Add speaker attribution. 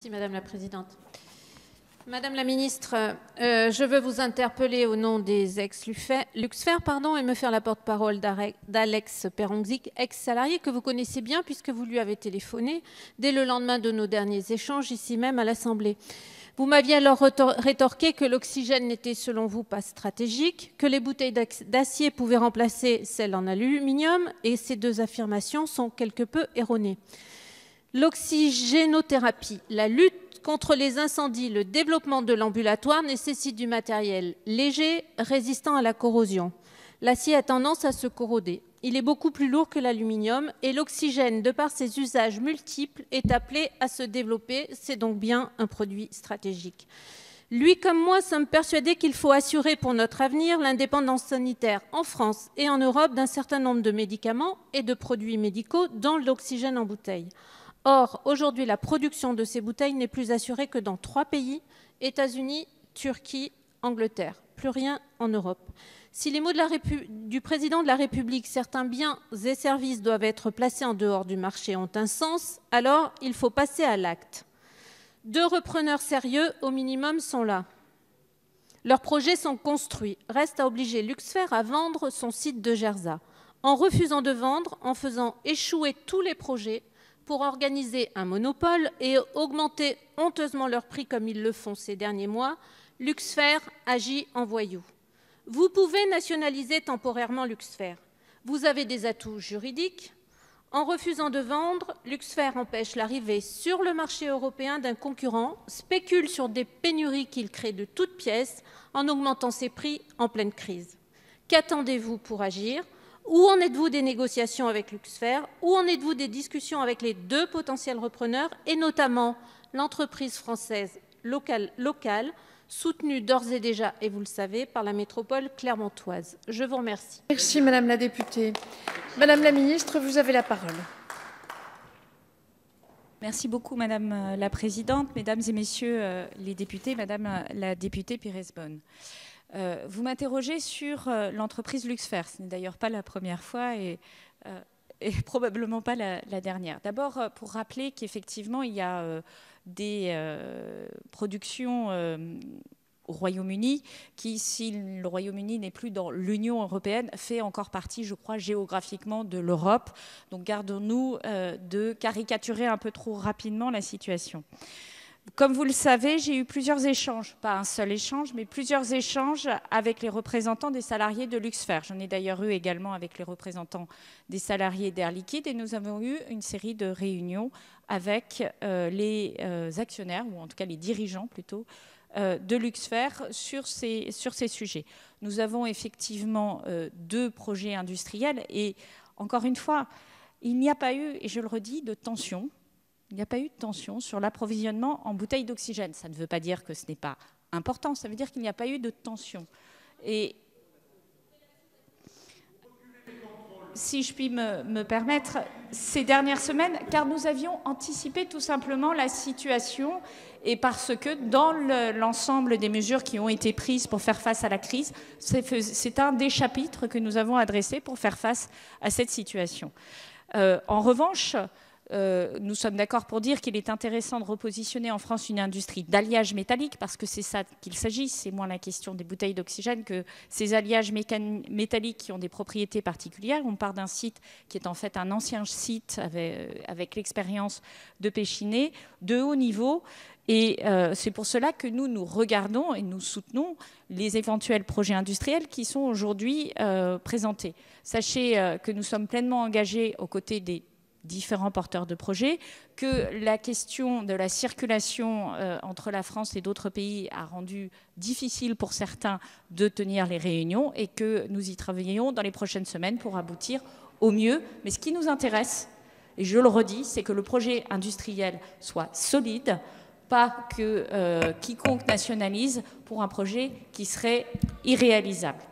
Speaker 1: Merci Madame la Présidente. Madame la Ministre, je veux vous interpeller au nom des ex-Luxfer et me faire la porte-parole d'Alex Peronzik, ex-salarié que vous connaissez bien puisque vous lui avez téléphoné dès le lendemain de nos derniers échanges ici même à l'Assemblée. Vous m'aviez alors rétorqué que l'oxygène n'était selon vous pas stratégique, que les bouteilles d'acier pouvaient remplacer celles en aluminium, et ces deux affirmations sont quelque peu erronées. L'oxygénothérapie, la lutte contre les incendies, le développement de l'ambulatoire nécessitent du matériel léger, résistant à la corrosion. L'acier a tendance à se corroder. Il est beaucoup plus lourd que l'aluminium et l'oxygène, de par ses usages multiples, est appelé à se développer. C'est donc bien un produit stratégique. Lui comme moi sommes persuadés qu'il faut assurer pour notre avenir l'indépendance sanitaire en France et en Europe d'un certain nombre de médicaments et de produits médicaux, dont l'oxygène en bouteille. Or, aujourd'hui, la production de ces bouteilles n'est plus assurée que dans 3 pays, États-Unis, Turquie, Angleterre. Plus rien en Europe. Si les mots du président de la République, certains biens et services doivent être placés en dehors du marché, ont un sens, alors il faut passer à l'acte. 2 repreneurs sérieux, au minimum, sont là. Leurs projets sont construits. Reste à obliger Luxfer à vendre son site de Gerza. En refusant de vendre, en faisant échouer tous les projets, pour organiser un monopole et augmenter honteusement leur prix comme ils le font ces derniers mois, Luxfer agit en voyou. Vous pouvez nationaliser temporairement Luxfer. Vous avez des atouts juridiques. En refusant de vendre, Luxfer empêche l'arrivée sur le marché européen d'un concurrent, spécule sur des pénuries qu'il crée de toutes pièces en augmentant ses prix en pleine crise. Qu'attendez-vous pour agir ? Où en êtes-vous des négociations avec Luxfer? Où en êtes-vous des discussions avec les 2 potentiels repreneurs et notamment l'entreprise française locale, soutenue d'ores et déjà, et vous le savez, par la métropole clermontoise? Je vous remercie.
Speaker 2: Merci Madame la députée. Madame la Ministre, vous avez la parole.
Speaker 3: Merci beaucoup Madame la Présidente, Mesdames et Messieurs les députés, Madame la députée Pires-Beaune. Vous m'interrogez sur l'entreprise Luxfer. Ce n'est d'ailleurs pas la première fois et probablement pas la dernière. D'abord, pour rappeler qu'effectivement, il y a des productions au Royaume-Uni qui, si le Royaume-Uni n'est plus dans l'Union européenne, fait encore partie, je crois, géographiquement de l'Europe. Donc gardons-nous de caricaturer un peu trop rapidement la situation. Comme vous le savez, j'ai eu plusieurs échanges, pas un seul échange, mais plusieurs échanges avec les représentants des salariés de Luxfer. J'en ai d'ailleurs eu également avec les représentants des salariés d'Air Liquide et nous avons eu une série de réunions avec les actionnaires, ou en tout cas les dirigeants plutôt, de Luxfer sur ces sujets. Nous avons effectivement 2 projets industriels et encore une fois, il n'y a pas eu, et je le redis, de tension. Il n'y a pas eu de tension sur l'approvisionnement en bouteilles d'oxygène. Ça ne veut pas dire que ce n'est pas important, ça veut dire qu'il n'y a pas eu de tension. Et si je puis me permettre, ces dernières semaines, car nous avions anticipé tout simplement la situation et parce que dans l'ensemble des mesures qui ont été prises pour faire face à la crise, c'est un des chapitres que nous avons adressé pour faire face à cette situation. En revanche, nous sommes d'accord pour dire qu'il est intéressant de repositionner en France une industrie d'alliage métallique parce que c'est ça qu'il s'agit, c'est moins la question des bouteilles d'oxygène que ces alliages métalliques qui ont des propriétés particulières. On part d'un site qui est en fait un ancien site avec l'expérience de Péchiné, de haut niveau. Et c'est pour cela que nous regardons et nous soutenons les éventuels projets industriels qui sont aujourd'hui présentés. Sachez que nous sommes pleinement engagés aux côtés des différents porteurs de projets, que la question de la circulation entre la France et d'autres pays a rendu difficile pour certains de tenir les réunions et que nous y travaillons dans les prochaines semaines pour aboutir au mieux. Mais ce qui nous intéresse, et je le redis, c'est que le projet industriel soit solide, pas que quiconque nationalise pour un projet qui serait irréalisable.